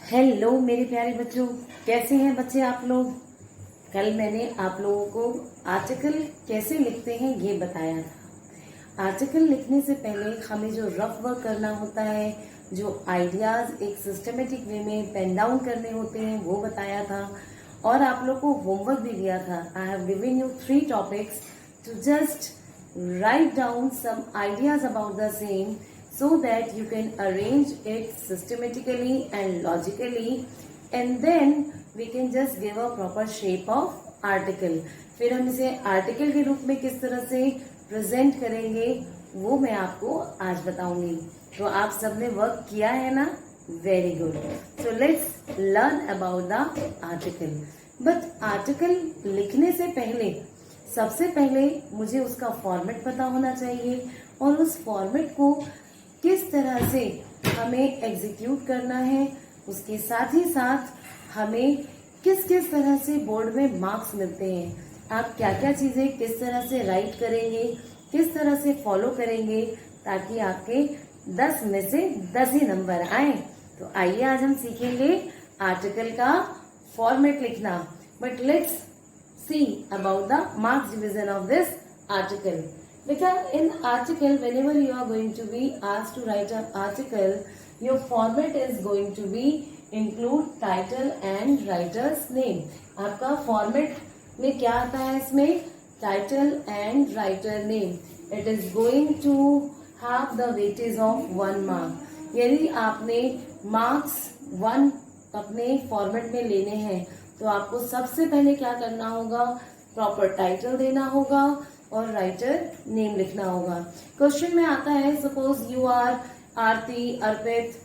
Hello मेरे प्यारे बच्चों, कैसे हैं बच्चे आप लोग। कल मैंने आप लोगों को आर्टिकल कैसे लिखते हैं ये बताया था। आर्टिकल लिखने से पहले हमें जो रफ वर्क करना होता है, जो आइडियाज एक सिस्टमेटिक वे में पेन डाउन करने होते हैं, वो बताया था। और आप लोग को होमवर्क भी दिया था। I have given you 3 topics to just write down some ideas about the same so that you can arrange it systematically and logically, and then we can just give a proper shape of article. फिर हम इसे article के रूप में किस तरह से present करेंगे वो मैं आपको आज बताऊंगी। तो आप सबने वर्क किया है ना? Very good. So let's learn about the article. But article लिखने से पहले सबसे पहले मुझे उसका फॉर्मेट पता होना चाहिए, और उस फॉर्मेट को किस तरह से हमें एग्जीक्यूट करना है, उसके साथ ही साथ हमें किस किस तरह से बोर्ड में मार्क्स मिलते हैं, आप क्या क्या चीजें किस तरह से राइट करेंगे, किस तरह से फॉलो करेंगे ताकि आपके 10 में से 10 ही नंबर आए। तो आइए आज हम सीखेंगे आर्टिकल का फॉर्मेट लिखना। But let's see about the marks division of this article. Because in article, whenever you are going to be asked to write an article, your format is going to be include title and writer's name. आपका format में क्या आता है? इसमें title and writer name. It is going to have the weightage of 1 mark. यदि आपने marks 1 अपने format में लेने हैं तो आपको सबसे पहले क्या करना होगा? प्रॉपर टाइटल देना होगा और राइटर नेम लिखना होगा। क्वेश्चन में आता है, suppose you are Aarti, Arpit,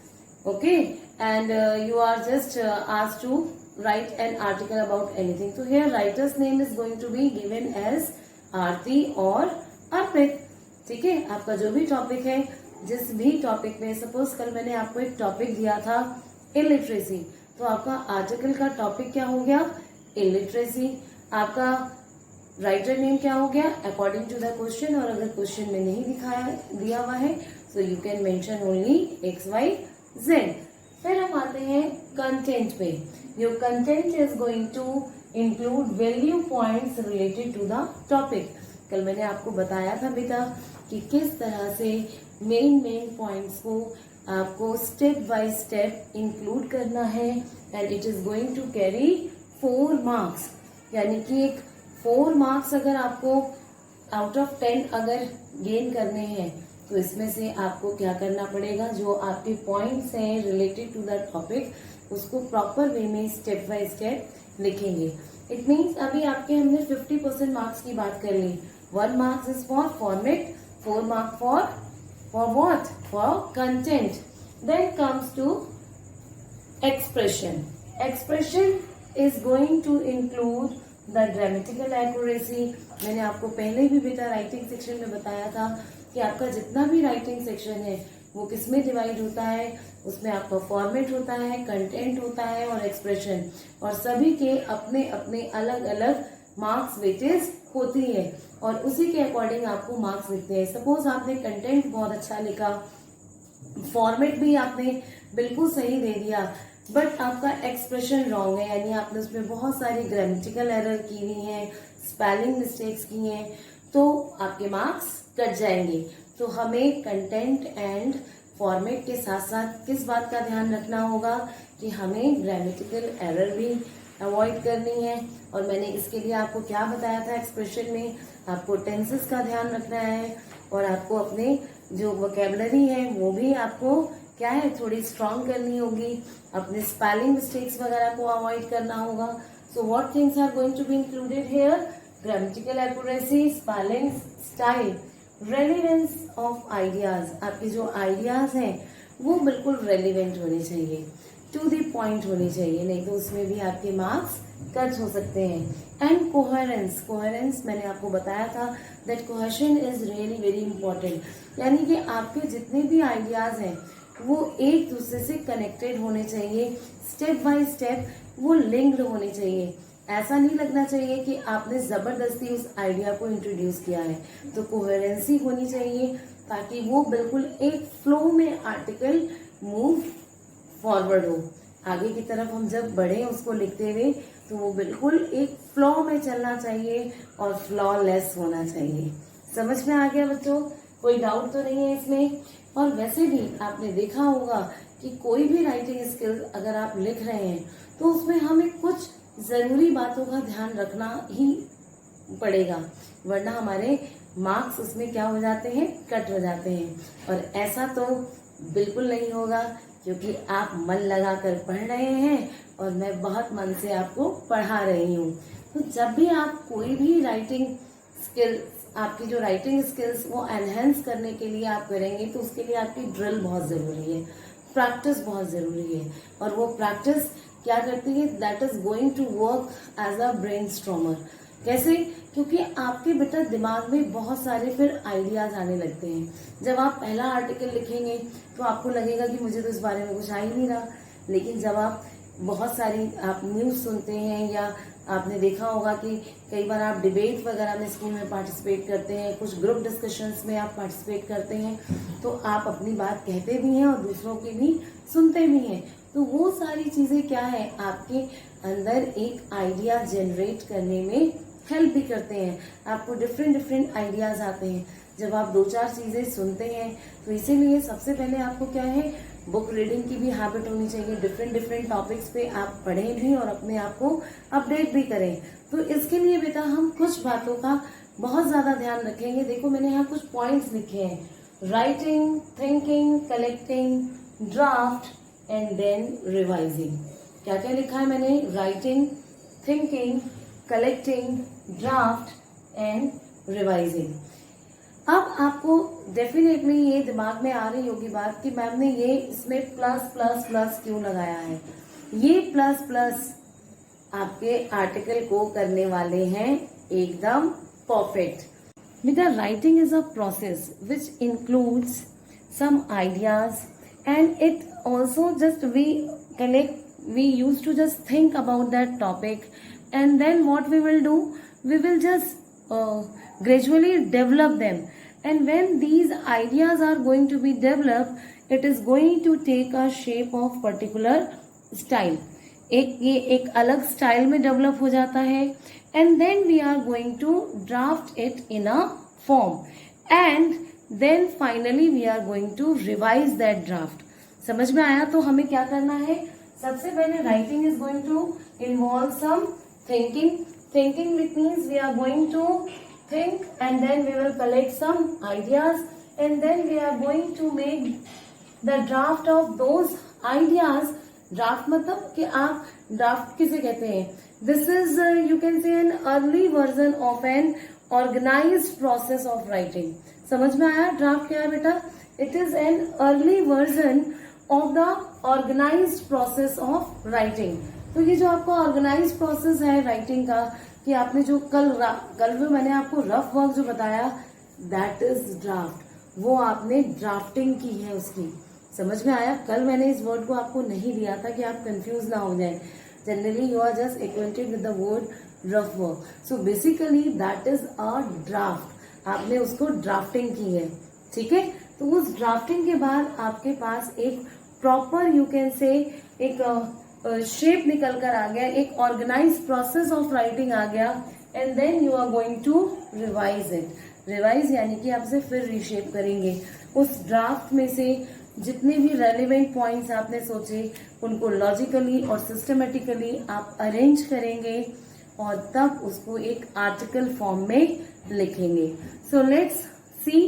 okay, and you are just asked to write an article about anything. तो here writer's name is going to be given as Aarti और अर्पित। ठीक है, आपका जो भी टॉपिक है, जिस भी टॉपिक में, सपोज कल मैंने आपको एक टॉपिक दिया था इलिटरेसी, तो आपका आर्टिकल का टॉपिक क्या हो गया? इलिटरेसी। आपका राइटर नेम क्या हो गया? According to the question. और अगर क्वेश्चन में नहीं दिया हुआ है so you can mention only XYZ। फिर हम आते हैं कंटेंट पे। Your content is going to include value points related to the topic. कल मैंने आपको बताया था बेटा कि किस तरह से मेन पॉइंट्स को आपको स्टेप बाय स्टेप इंक्लूड करना है, and it is going to carry 4 marks. यानी कि एक 4 मार्क्स अगर आपको आउट ऑफ 10 अगर गेन करने हैं तो इसमें से आपको क्या करना पड़ेगा? जो आपके पॉइंट्स हैं रिलेटेड टू द टॉपिक, उसको प्रॉपर वे में स्टेप बाय स्टेप लिखेंगे। इट मीन्स अभी आपके हमने 50% मार्क्स की बात कर ली। 1 marks is for format, 4 marks for what? For content. Then comes to expression. Expression is going to include the grammatical accuracy. मैंने आपको पहले भी बेटा राइटिंग सेक्शन में बताया था कि आपका जितना भी राइटिंग सेक्शन है वो किसमें डिवाइड होता है? उसमें आपका फॉर्मेट होता है, कंटेंट होता है और एक्सप्रेशन, और सभी के अपने अपने अलग अलग मार्क्स वेटेज होती है, और उसी के अकॉर्डिंग आपको मार्क्स मिलते हैं। सपोज आपने कंटेंट बहुत अच्छा लिखा, फॉर्मेट भी आपने बिल्कुल सही दे दिया, बट आपका एक्सप्रेशन रॉन्ग है, यानी आपने उसमें बहुत सारी ग्रामेटिकल एरर की हुई है, स्पेलिंग मिस्टेक्स की हैं, तो आपके मार्क्स कट जाएंगे। तो हमें कंटेंट एंड फॉर्मेट के साथ साथ किस बात का ध्यान रखना होगा कि हमें ग्रामेटिकल एरर भी अवॉइड करनी है। और मैंने इसके लिए आपको क्या बताया था? एक्सप्रेशन में आपको टेंसेस का ध्यान रखना है, और आपको अपने जो वोकेबलरी है वो भी आपको क्या है, थोड़ी स्ट्रांग करनी होगी। अपने स्पेलिंग मिस्टेक्स वगैरह को अवॉइड करना होगा। So what things are going to be included here? Grammatical accuracy, spelling, style, relevance of ideas. आपके जो आइडियाज हैं वो बिल्कुल रेलिवेंट होने चाहिए, टू द पॉइंट होनी चाहिए, नहीं तो उसमें भी आपके मार्क्स कट हो सकते हैं। And coherence. कोहेरेंस मैंने आपको बताया था that cohesion is really very important, यानी कि आपके जितने भी आइडियाज हैं वो एक दूसरे से कनेक्टेड होने चाहिए, स्टेप बाय स्टेप वो लिंक्ड होने चाहिए। ऐसा नहीं लगना चाहिए कि आपने जबरदस्ती उस आइडिया को इंट्रोड्यूस किया है। तो कोहेरेंसी होनी चाहिए ताकि वो बिल्कुल एक फ्लो में आर्टिकल मूव फॉरवर्ड हो। आगे की तरफ हम जब बढ़े उसको लिखते हुए, तो वो बिल्कुल एक फ्लो में चलना चाहिए और फ्लॉलेस होना चाहिए। समझ में आ गया बच्चों? कोई डाउट तो नहीं है इसमें? और वैसे भी आपने देखा होगा कि कोई भी राइटिंग स्किल अगर आप लिख रहे हैं तो उसमें हमें कुछ जरूरी बातों का ध्यान रखना ही पड़ेगा, वरना हमारे मार्क्स उसमें क्या हो जाते हैं, कट हो जाते हैं। और ऐसा तो बिल्कुल नहीं होगा, क्योंकि आप मन लगाकर पढ़ रहे हैं और मैं बहुत मन से आपको पढ़ा रही हूँ। तो जब भी आप कोई भी राइटिंग स्किल, आपकी जो राइटिंग स्किल्स वो एनहेंस करने के लिए आप करेंगे, तो उसके लिए आपकी ड्रिल बहुत जरूरी है, प्रैक्टिस बहुत जरूरी है। और वो प्रैक्टिस क्या करती है, that is going to work as a brain stormer. कैसे? क्योंकि आपके बेटा दिमाग में बहुत सारे फिर आइडियाज आने लगते हैं। जब आप पहला आर्टिकल लिखेंगे तो आपको लगेगा कि मुझे तो इस बारे में कुछ आ ही नहीं रहा, लेकिन जब आप बहुत सारी आप न्यूज़ सुनते हैं, या आपने देखा होगा कि कई बार आप डिबेट वगैरह में स्कूल में पार्टिसिपेट करते हैं, कुछ ग्रुप डिस्कशंस में आप पार्टिसिपेट करते हैं, तो आप अपनी बात कहते भी हैं और दूसरों की भी सुनते भी हैं। तो वो सारी चीजें क्या है, आपके अंदर एक आइडिया जनरेट करने में हेल्प भी करते हैं। आपको डिफरेंट आइडियाज आते हैं जब आप 2-4 चीजें सुनते हैं। तो इसीलिए सबसे पहले आपको क्या है, बुक रीडिंग की भी हैबिट होनी चाहिए। डिफरेंट टॉपिक्स पे आप पढ़ें भी और अपने आप को अपडेट भी करें। तो इसके लिए बेटा हम कुछ बातों का बहुत ज्यादा ध्यान रखेंगे। देखो मैंने यहाँ कुछ पॉइंट्स लिखे हैं, writing, thinking, collecting, draft and then revising. क्या क्या लिखा है मैंने, writing, thinking, collecting, draft and revising. अब आपको डेफिनेटली ये दिमाग में आ रही होगी बात कि मैम ने ये इसमें प्लस प्लस प्लस क्यों लगाया है। ये प्लस प्लस आपके आर्टिकल को करने वाले हैं एकदम परफेक्ट। बेटा writing is a process which includes some ideas, and it also just we used to just think about that topic, and then what we will do, we will just gradually develop them, and when these ideas are going to be developed, it is going to take a shape of particular style। ये एक अलग style में develop हो जाता है, and then we are going to draft it in a form, and then finally we are going to revise that draft. समझ में आया? तो हमें क्या करना है, सबसे पहले writing is going to involve some thinking. Thinking which means we are going to think, and then we will collect some ideas, and then we are going to make the draft of those ideas। Draft मतलब कि आप draft किसे कहते हैं, this is you can say an early version of an organised process of writing. समझ में आया draft क्या है बेटा? It is an early version of the organised process of writing. तो ये जो आपका ऑर्गेनाइज्ड प्रोसेस है राइटिंग का, कि आपने जो कल जो मैंने आपको रफ वर्क जो बताया, दैट इज ड्राफ्ट। वो आपने ड्राफ्टिंग की है उसकी। समझ में आया? कल मैंने इस वर्ड को आपको नहीं दिया था कि आप कंफ्यूज ना हो जाए। Generally you are just acquainted with the word rough work, so basically that is a draft. आपने उसको ड्राफ्टिंग की है, ठीक है? तो उस ड्राफ्टिंग के बाद आपके पास एक प्रॉपर यू कैन से एक शेप निकल कर आ गया, एक ऑर्गेनाइज प्रोसेस ऑफ राइटिंग आ गया, and then you are going to revise it. Revise यानी कि आप इसे फिर रीशेप करेंगे। उस ड्राफ्ट में से जितने भी रेलिवेंट पॉइंट्स आपने सोचे उनको लॉजिकली और सिस्टमेटिकली आप अरेंज करेंगे और तब उसको एक आर्टिकल फॉर्म में लिखेंगे। So let's see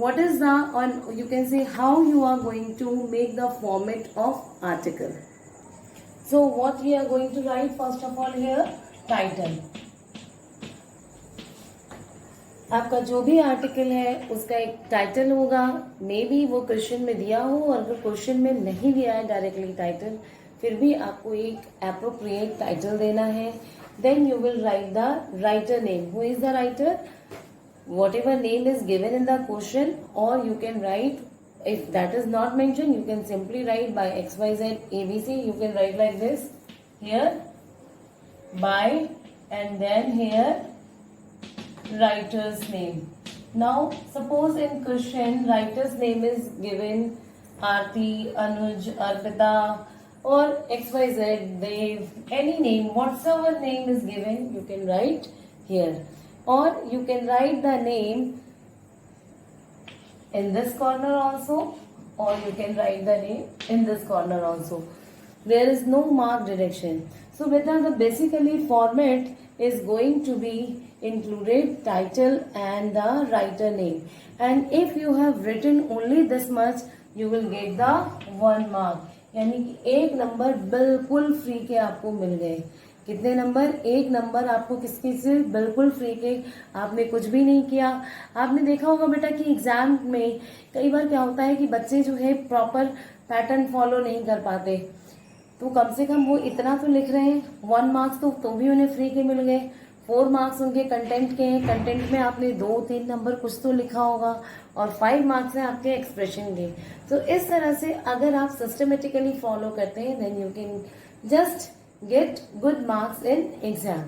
what is the, or you can say how you are going to make the format of article। So what we are going to write first of all here, title। आपका जो भी article है उसका एक title होगा। May be वो question में दिया हो, और अगर क्वेश्चन में नहीं दिया है डायरेक्टली टाइटल, फिर भी आपको एक एप्रोप्रिएट टाइटल देना है। Then you will write the writer name, who is the writer, whatever name is given in the question, or you can write, if that is not mentioned, you can simply write by XYZ ABC। You can write like this, here by, and then here writer's name। Now suppose in question writer's name is given Aarti, Anuj, Arpita, or XYZ, Dev, any name, whatsoever name is given, you can write here, or you can write the name in this corner also, or you can write the name in this corner also. There is no mark direction. So beta, the basically format is going to be included title and the writer name, and if you have written only this much, you will get the 1 mark. यानी कि 1 number बिल्कुल free के आपको मिल गए. कितने number? 1 number आपको किसके से बिल्कुल फ्री के. आपने कुछ भी नहीं किया. आपने देखा होगा बेटा कि एग्जाम में कई बार क्या होता है कि बच्चे जो है प्रॉपर पैटर्न फॉलो नहीं कर पाते, तो कम से कम वो इतना तो लिख रहे हैं. 1 मार्क्स तो भी उन्हें फ्री के मिल गए. 4 मार्क्स उनके कंटेंट के हैं. कंटेंट में आपने 2-3 नंबर कुछ तो लिखा होगा, और 5 मार्क्स हैं आपके एक्सप्रेशन के. तो इस तरह से अगर आप सिस्टमेटिकली फॉलो करते हैं, then you can just get good marks in exam.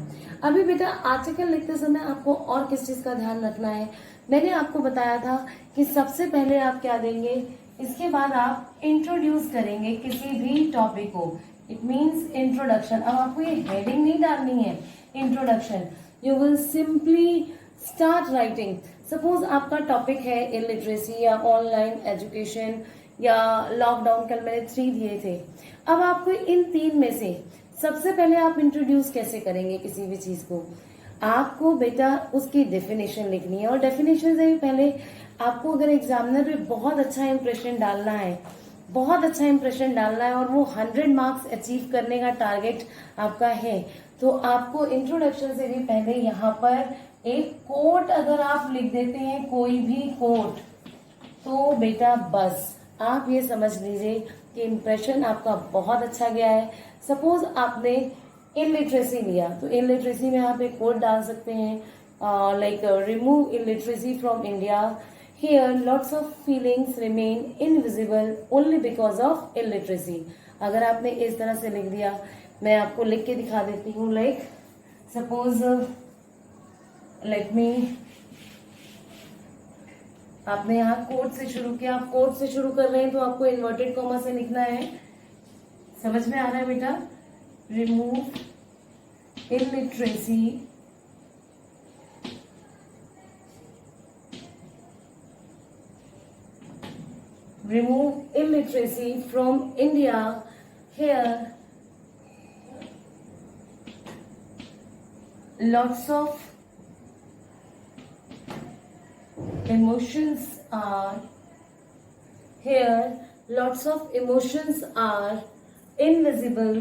अभी बेटा आर्टिकल लिखते समय आपको और किस चीज का ध्यान रखना है? मैंने आपको बताया था कि सबसे पहले आप क्या देंगे, इसके बाद आप इंट्रोड्यूस करेंगे किसी भी टॉपिक को. It means introduction. अब आपको ये हेडिंग नहीं डालनी है, introduction. You will simply start writing. Suppose आपका टॉपिक है इलिटरेसी या ऑनलाइन एजुकेशन या लॉकडाउन. कल मैंने 3 दिए थे. अब आपको इन 3 में से सबसे पहले आप इंट्रोड्यूस कैसे करेंगे किसी भी चीज को? आपको बेटा उसकी डेफिनेशन लिखनी है, और डेफिनेशन से भी पहले आपको अगर एग्जामिनर पे बहुत अच्छा इंप्रेशन डालना है, बहुत अच्छा इंप्रेशन डालना है, और वो 100 मार्क्स अचीव करने का टारगेट आपका है, तो आपको इंट्रोडक्शन से भी पहले यहाँ पर एक कोट अगर आप लिख देते हैं, कोई भी कोट, तो बेटा बस आप ये समझ लीजिए कि इंप्रेशन आपका बहुत अच्छा गया है. सपोज आपने इलिटरेसी लिया, तो इलिटरेसी में आप एक कोट डाल सकते हैं, like remove illiteracy from India. Here lots of feelings remain invisible only because of illiteracy. अगर आपने इस तरह से लिख दिया, मैं आपको लिख के दिखा देती हूँ. लाइक सपोज लेट मी, आपने यहाँ कोट से शुरू किया. आप कोट से शुरू कर रहे हैं तो आपको इन्वर्टेड कॉमा से लिखना है. समझ में आ रहा है बेटा? Remove illiteracy from India. Here lots of emotions are here, lots of emotions are invisible.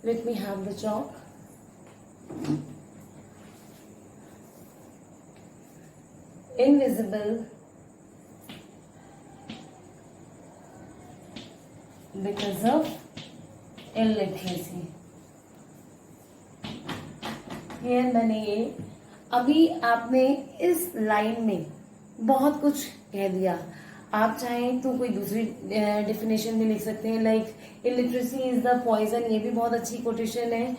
Let me have the chalk. Invisible because of illiteracy. ये मैंने ये अभी आपने इस लाइन में बहुत कुछ कह दिया. आप चाहें तो कोई दूसरी डेफिनेशन भी लिख सकते हैं, like illiteracy is the poison. ये भी बहुत अच्छी कोटेशन है.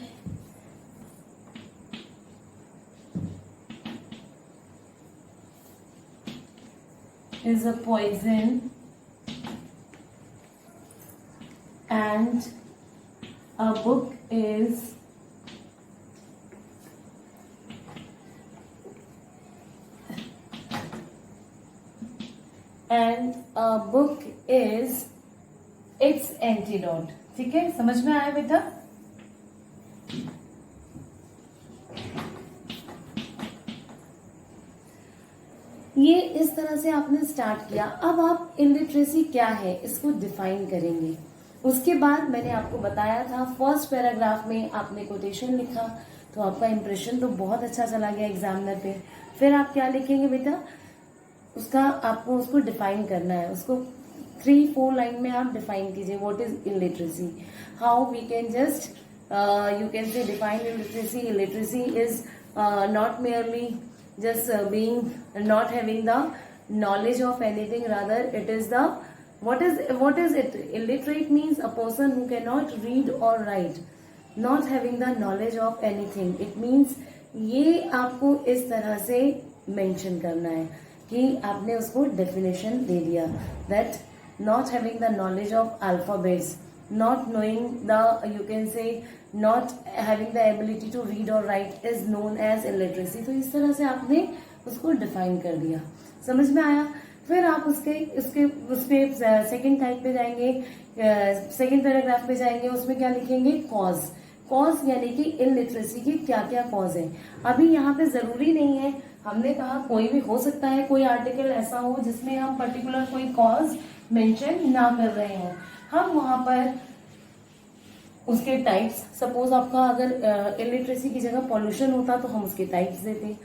Is a poison and a book is its antidote. ठीक है, समझ में आया बेटा? ये इस तरह से आपने स्टार्ट किया. अब आप इलिटरेसी क्या है इसको डिफाइन करेंगे. उसके बाद मैंने आपको बताया था फर्स्ट पैराग्राफ में आपने कोटेशन लिखा, तो आपका इंप्रेशन तो बहुत अच्छा चला गया एग्जामिनर पे. फिर आप क्या लिखेंगे बेटा? उसका आपको उसको डिफाइन करना है. उसको 3-4 लाइन में आप डिफाइन कीजिए. What is illiteracy, how we can just you can say define illiteracy. Illiteracy is not merely just being not having the knowledge of anything, rather it is the what is it? Illiterate means a person who cannot read or write, not having the knowledge of anything. It means ये आपको इस तरह से mention करना है कि आपने उसको डेफिनेशन दे दिया that not having the knowledge of alphabets, not knowing the, you can say, not having the ability to read or write is known as illiteracy. तो इस तरह से आपने उसको डिफाइन कर दिया, समझ में आया। फिर आप उसके उसके उसके सेकंड टाइप पे जाएंगे, सेकंड पैराग्राफ पे जाएंगे, उसमें क्या लिखेंगे, कॉज। कॉज यानी कि इलिटरेसी के क्या क्या कॉज है। अभी यहाँ पे जरूरी नहीं है, हमने कहा कोई भी हो सकता है, कोई आर्टिकल ऐसा हो जिसमें हम पर्टिकुलर कोई कॉज मेंशन ना कर रहे हो, हम वहां पर उसके टाइप्स, सपोज आपका अगर इलिटरेसी की जगह पॉल्यूशन होता तो हम उसके टाइप्स देते,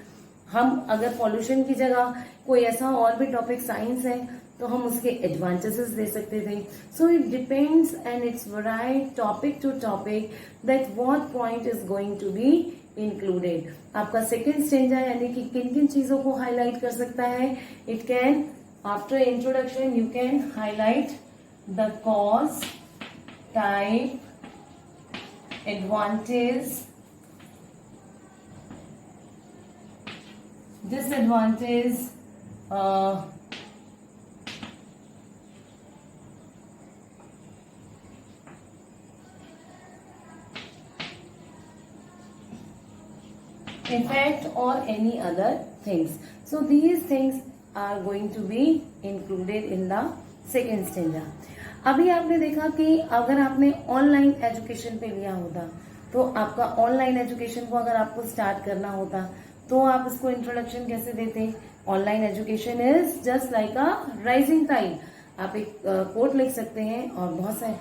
हम अगर पॉल्यूशन की जगह कोई ऐसा और भी टॉपिक साइंस है तो हम उसके एडवांटेजेस दे सकते थे। So it depends and it's varied topic to topic that what point is going to be included. आपका सेकेंड स्टेंजा यानी कि किन किन चीजों को हाईलाइट कर सकता है, it can after introduction you can highlight the cause, type, advantage, disadvantage, effect or any other things. So these things are going to be included in the second stanza. अभी आपने देखा कि अगर आपने ऑनलाइन एजुकेशन पे लिया होता तो आपका ऑनलाइन एजुकेशन को अगर आपको स्टार्ट करना होता तो आप उसको इंट्रोडक्शन कैसे देते, online education is just like a rising tide. आप एक कोट लिख सकते हैं और बहुत सारे,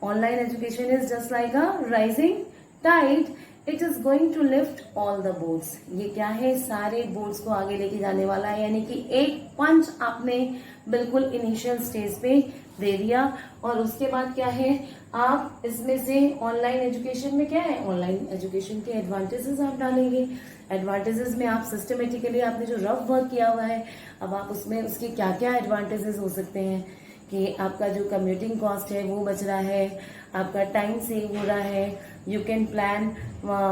online education is just like a rising tide, it is going to lift all the boats. ये क्या है, सारे बोट्स को आगे लेके जाने वाला है, यानी कि एक पंच आपने बिल्कुल इनिशियल स्टेज पे दे दिया। और उसके बाद क्या है, आप इसमें से ऑनलाइन एजुकेशन में क्या है, ऑनलाइन एजुकेशन के एडवांटेजेस आप डालेंगे। एडवांटेजेस में आप सिस्टमेटिकली आपने जो रफ वर्क किया हुआ है, अब आप उसमें उसके क्या क्या एडवांटेजेस हो सकते हैं कि आपका जो कम्यूटिंग कॉस्ट है वो बच रहा है, आपका टाइम सेव हो रहा है, you can plan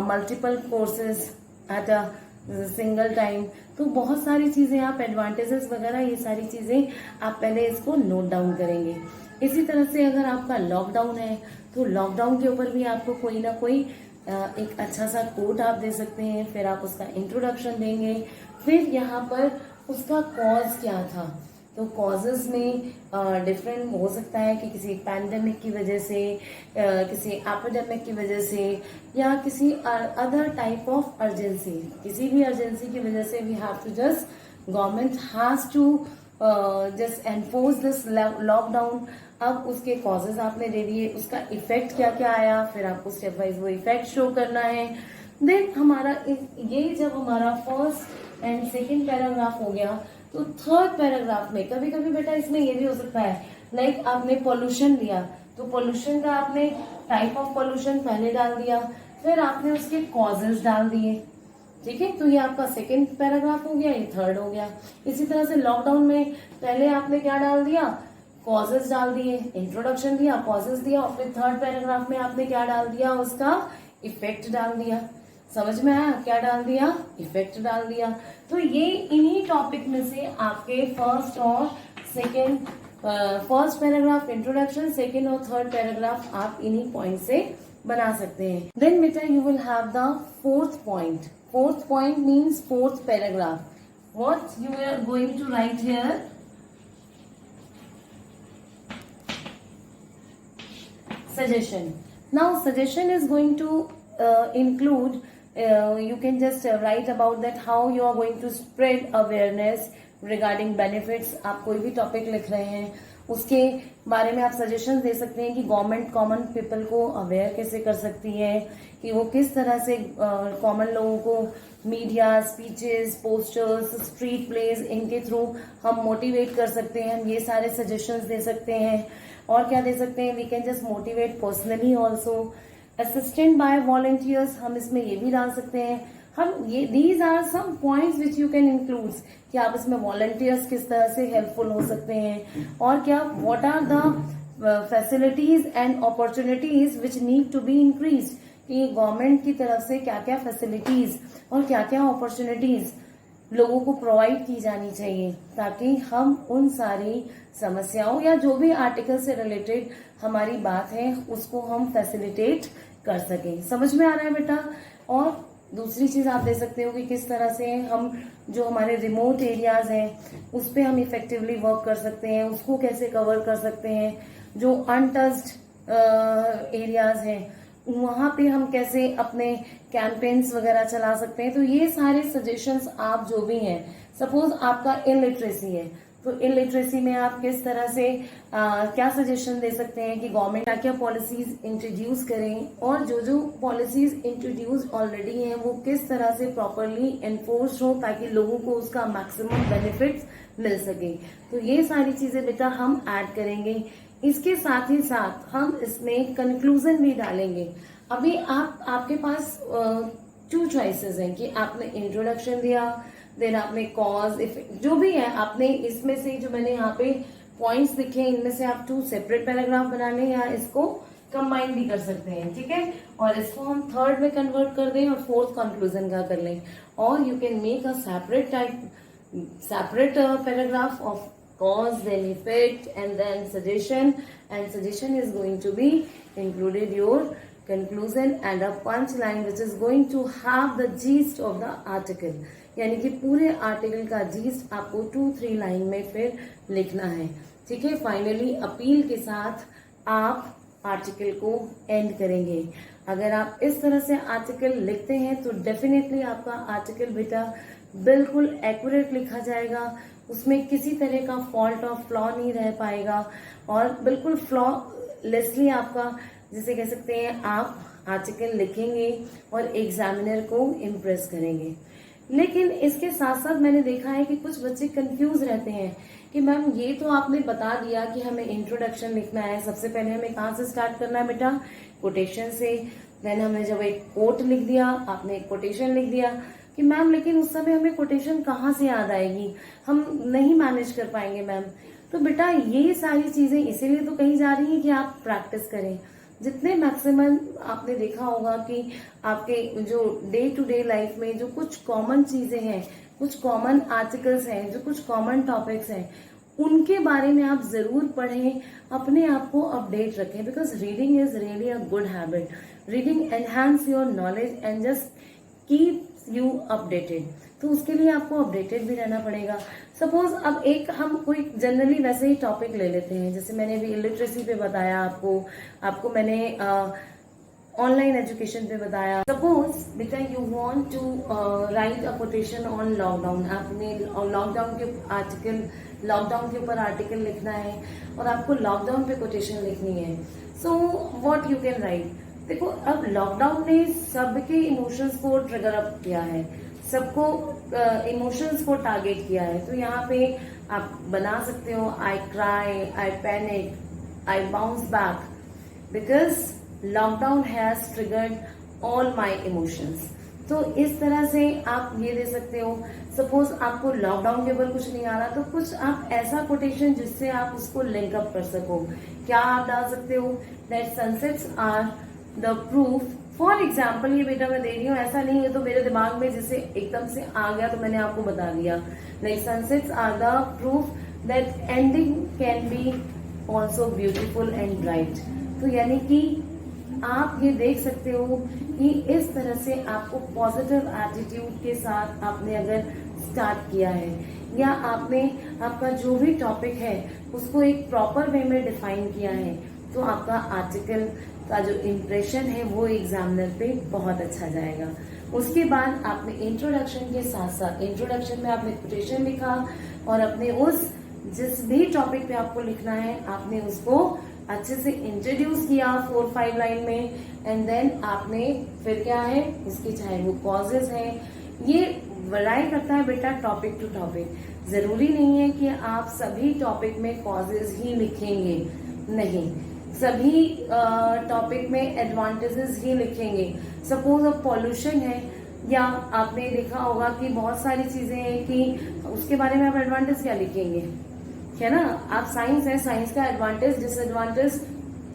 multiple courses at a single time. तो बहुत सारी चीजें आप एडवांटेजेस वगैरह ये सारी चीजें आप पहले इसको नोट डाउन करेंगे। इसी तरह से अगर आपका लॉकडाउन है तो लॉकडाउन के ऊपर भी आपको कोई ना कोई एक अच्छा सा कोट आप दे सकते हैं, फिर आप उसका इंट्रोडक्शन देंगे, फिर यहाँ पर उसका कॉज क्या था। तो कॉजेज में डिफरेंट हो सकता है कि किसी पैंडेमिक की वजह से, किसी एपिडेमिक की वजह से, या किसी अदर टाइप ऑफ अर्जेंसी, किसी भी अर्जेंसी की वजह से we have to just government has to just enforce this lockdown. अब उसके कॉजेज आपने दे दिए, उसका इफेक्ट क्या क्या आया, फिर आपको स्टेप वाइज वो इफेक्ट शो करना है। देन हमारा ये जब हमारा फर्स्ट एंड सेकेंड पैराग्राफ हो गया तो थर्ड पैराग्राफ में कभी कभी बेटा इसमें ये भी हो सकता है, लाइक आपने पोल्यूशन लिया तो पोल्यूशन का आपने टाइप ऑफ पोल्यूशन पहले डाल दिया, फिर आपने उसके कॉजेज डाल दिए, ठीक है, तो ये आपका सेकेंड पैराग्राफ हो गया, ये थर्ड हो गया। इसी तरह से लॉकडाउन में पहले आपने क्या डाल दिया, कॉजेज डाल दिए, इंट्रोडक्शन दिया, कॉजेज दिया, और फिर थर्ड पैराग्राफ में आपने क्या डाल दिया, उसका इफेक्ट डाल दिया। समझ में आया, क्या डाल दिया, इफेक्ट डाल दिया। तो ये इन्हीं टॉपिक में से आपके फर्स्ट और second, first paragraph introduction, second और थर्ड पैराग्राफ आप इन्हीं पॉइंट से बना सकते हैं। देन बेटा you will have the fourth point. Fourth point means fourth paragraph. What you are going to write here, suggestion. Now suggestion is going to include, you can just write about that how you are going to spread awareness regarding benefits। आप कोई भी topic लिख रहे हैं उसके बारे में आप सजेशन दे सकते हैं कि गवर्नमेंट कॉमन पीपल को अवेयर कैसे कर सकती है, कि वो किस तरह से कॉमन लोगों को media, speeches, posters, street plays, इनके थ्रू हम मोटिवेट कर सकते हैं। हम ये सारे सजेशंस दे सकते हैं। और क्या दे सकते हैं, we can just motivate personally also, assistant by volunteers, हम इसमें ये भी डाल सकते हैं। हम ये these are some points which you can include, कि आप इसमें वॉलंटियर्स किस तरह से हेल्पफुल हो सकते हैं, और क्या what are the facilities and opportunities which need to be increase, कि गवर्नमेंट की तरफ से क्या क्या फैसिलिटीज और क्या क्या अपॉर्चुनिटीज लोगों को प्रोवाइड की जानी चाहिए, ताकि हम उन सारी समस्याओं या जो भी आर्टिकल से रिलेटेड हमारी बात है उसको हम फैसिलिटेट कर सकें। समझ में आ रहा है बेटा? और दूसरी चीज आप दे सकते हो कि किस तरह से हम जो हमारे रिमोट एरियाज हैं उस पे हम इफेक्टिवली वर्क कर सकते हैं, उसको कैसे कवर कर सकते हैं, जो अनटच्ड एरियाज हैं वहां पे हम कैसे अपने कैंपेन्स वगैरह चला सकते हैं। तो ये सारे सजेशंस आप जो भी हैं, सपोज आपका इलिटरेसी है तो इलिटरेसी में आप किस तरह से क्या सजेशन दे सकते हैं कि गवर्नमेंट क्या क्या पॉलिसीज इंट्रोड्यूस करें, और जो जो पॉलिसीज इंट्रोड्यूस ऑलरेडी हैं वो किस तरह से प्रॉपरली एनफोर्स हो ताकि लोगों को उसका मैक्सिमम बेनिफिट्स मिल सके। तो ये सारी चीजें बेटा हम ऐड करेंगे। इसके साथ ही साथ हम इसमें कंक्लूजन भी डालेंगे। अभी आपके पास 2 चॉइसेस हैं कि आपने इंट्रोडक्शन दिया, देन आपने कॉज इफेक्ट, जो भी है आपने इसमें से जो मैंने यहाँ पे पॉइंट्स लिखे हैं इनमें से आप 2 सेपरेट पैराग्राफ बना लें या इसको कंबाइन भी कर सकते हैं, ठीक है। और इसको हम 3rd में कन्वर्ट कर दें और 4th कंक्लूजन का कर लें, और you can make a separate paragraph of cause, then effect, and then suggestion, and suggestion is going to be included your conclusion and a punch line which is going to have the gist of the article, यानी कि पूरे article का yeast आपको 2-3 line में फिर लिखना है, ठीक है। फाइनली अपील के साथ आप आर्टिकल को एंड करेंगे। अगर आप इस तरह से आर्टिकल लिखते हैं तो डेफिनेटली आपका आर्टिकल बेटा बिल्कुल एक्यूरेट लिखा जाएगा, उसमें किसी तरह का फॉल्ट और फ्लॉ नहीं रह पाएगा, और बिल्कुल फ्लॉलेसली आपका जिसे कह सकते हैं आप आर्टिकल लिखेंगे और एग्जामिनर को इम्प्रेस करेंगे। लेकिन इसके साथ साथ मैंने देखा है कि कुछ बच्चे कंफ्यूज रहते हैं कि मैम ये तो आपने बता दिया कि हमें इंट्रोडक्शन लिखना है, सबसे पहले हमें कहाँ से स्टार्ट करना है बेटा? कोटेशन से। देन हमने जब एक कोट लिख दिया, आपने एक कोटेशन लिख दिया कि मैम लेकिन उस समय हमें कोटेशन कहाँ से याद आएगी, हम नहीं मैनेज कर पाएंगे मैम। तो बेटा ये सारी चीजें इसीलिए तो कही जा रही है कि आप प्रैक्टिस करें। जितने मैक्सिमम आपने देखा होगा कि आपके जो डे टू डे लाइफ में जो कुछ कॉमन चीजें हैं, कुछ कॉमन आर्टिकल्स हैं, जो कुछ कॉमन टॉपिक्स हैं, उनके बारे में आप जरूर पढ़ें, अपने आप को अपडेट रखें, because reading is really a good habit. Reading enhance your knowledge and just keep you updated. तो उसके लिए आपको अपडेटेड भी रहना पड़ेगा। सपोज अब एक हम कोई जनरली वैसे ही टॉपिक ले लेते हैं, जैसे मैंने भी इलिटरेसी पे बताया, आपको मैंने ऑनलाइन एजुकेशन पे बताया। सपोज बेटा you want to write a quotation on lockdown, आपने लॉकडाउन के ऊपर आर्टिकल लिखना है और आपको लॉकडाउन पे कोटेशन लिखनी है। So what you can write, देखो अब लॉकडाउन ने सबके इमोशंस को ट्रिगर अप किया है, सबको इमोशंस को टारगेट किया है। तो यहाँ पे आप बना सकते हो I cry, I panic, I bounce back because lockdown has triggered all my emotions. तो इस तरह से आप ये दे सकते हो। सपोज आपको लॉकडाउन के ऊपर कुछ नहीं आ रहा तो कुछ आप ऐसा कोटेशन जिससे आप उसको लिंक अप कर सको। क्या आप डाल सकते हो? That sunsets are the proof. For example ये बेटा मैं दे रही हूँ, ऐसा नहीं है तो मेरे दिमाग में जिसे एकदम से आ गया तो मैंने आपको बता दिया। Like sunsets are the proof that ending can be also beautiful and bright. तो यानी कि आप ये देख सकते हो कि इस तरह से आपको पॉजिटिव एटीट्यूड के साथ आपने अगर स्टार्ट किया है, या आपने आपका जो भी टॉपिक है उसको एक प्रॉपर वे में डिफाइन किया है, तो आपका आर्टिकल का जो इम्प्रेशन है वो एग्जामिनर पे बहुत अच्छा जाएगा। उसके बाद आपने इंट्रोडक्शन के साथ साथ, इंट्रोडक्शन में आपने कोटेशन लिखा और अपने उस जिस भी टॉपिक पे आपको लिखना है आपने उसको अच्छे से इंट्रोड्यूस किया 4-5 लाइन में, एंड देन आपने फिर क्या है उसकी, चाहे वो कॉजेज हैं, ये वराई करता है बेटा टॉपिक टू टॉपिक। जरूरी नहीं है कि आप सभी टॉपिक में कॉजेज ही लिखेंगे, नहीं, सभी टॉपिक में एडवांटेजेस ही लिखेंगे। सपोज अब पॉल्यूशन है, या आपने देखा होगा कि बहुत सारी चीजें हैं कि उसके बारे में आप एडवांटेज क्या लिखेंगे, है ना। आप साइंस है, साइंस का एडवांटेज डिसएडवांटेज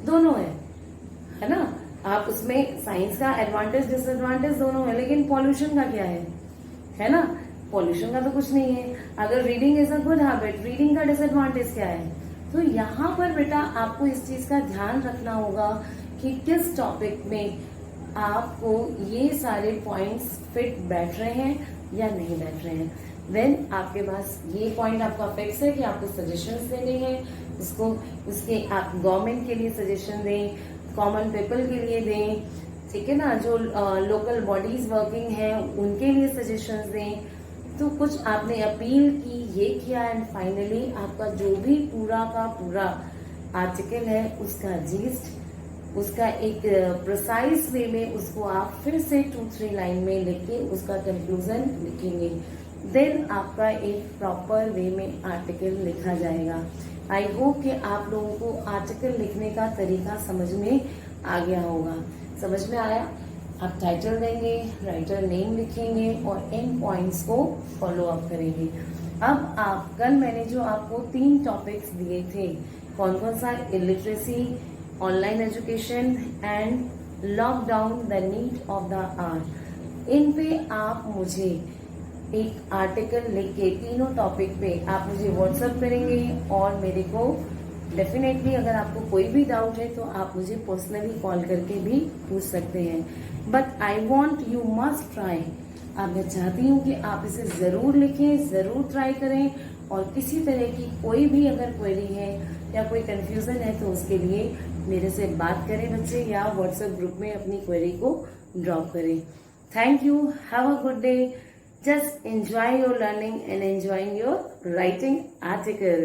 दोनों है ना। आप उसमें साइंस का एडवांटेज डिसएडवांटेज दोनों है, लेकिन पॉल्यूशन का क्या है ना। पॉल्यूशन का तो कुछ नहीं है। अगर reading is a good habit, reading का डिसएडवांटेज क्या है? तो यहाँ पर बेटा आपको इस चीज का ध्यान रखना होगा कि किस टॉपिक में आपको ये सारे पॉइंट्स फिट बैठ रहे हैं या नहीं बैठ रहे हैं। देन आपके पास ये पॉइंट आपका फिक्स है कि आपको सजेशंस देने हैं, उसके आप गवर्नमेंट के लिए सजेशन दें, कॉमन पीपल के लिए दें, ठीक है ना, जो लोकल बॉडीज वर्किंग है उनके लिए सजेशंस दें। तो कुछ आपने अपील की, ये किया, एंड फाइनली आपका जो भी पूरा का पूरा आर्टिकल है उसका जीस्ट, उसका एक प्रिसाइज वे में उसको आप फिर से 2-3 लाइन में लिख के उसका कंक्लूजन लिखेंगे। देन आपका एक प्रॉपर वे में आर्टिकल लिखा जाएगा। आई होप कि आप लोगों को आर्टिकल लिखने का तरीका समझ में आ गया होगा। समझ में आया? आप टाइटल देंगे, राइटर नेम लिखेंगे और इन पॉइंट्स को फॉलो अप करेंगे। अब आप कल मैंने जो आपको 3 टॉपिक्स दिए थे, कौन कौन सा? Illiteracy, online education and lockdown, the need of the hour. इन पे आप मुझे एक आर्टिकल लिख के तीनों टॉपिक पे आप मुझे व्हाट्सएप करेंगे और मेरे को डेफिनेटली अगर आपको कोई भी डाउट है तो आप मुझे पर्सनली कॉल करके भी पूछ सकते हैं। But I want you must try. अब मैं चाहती हूँ कि आप इसे जरूर लिखें, जरूर ट्राई करें, और किसी तरह की कोई भी अगर क्वेरी है या कोई कंफ्यूजन है तो उसके लिए मेरे से बात करें बच्चे, या व्हाट्सएप ग्रुप में अपनी क्वेरी को ड्रॉप करें। Thank you, have a good day, just enjoy your learning and enjoying your writing article.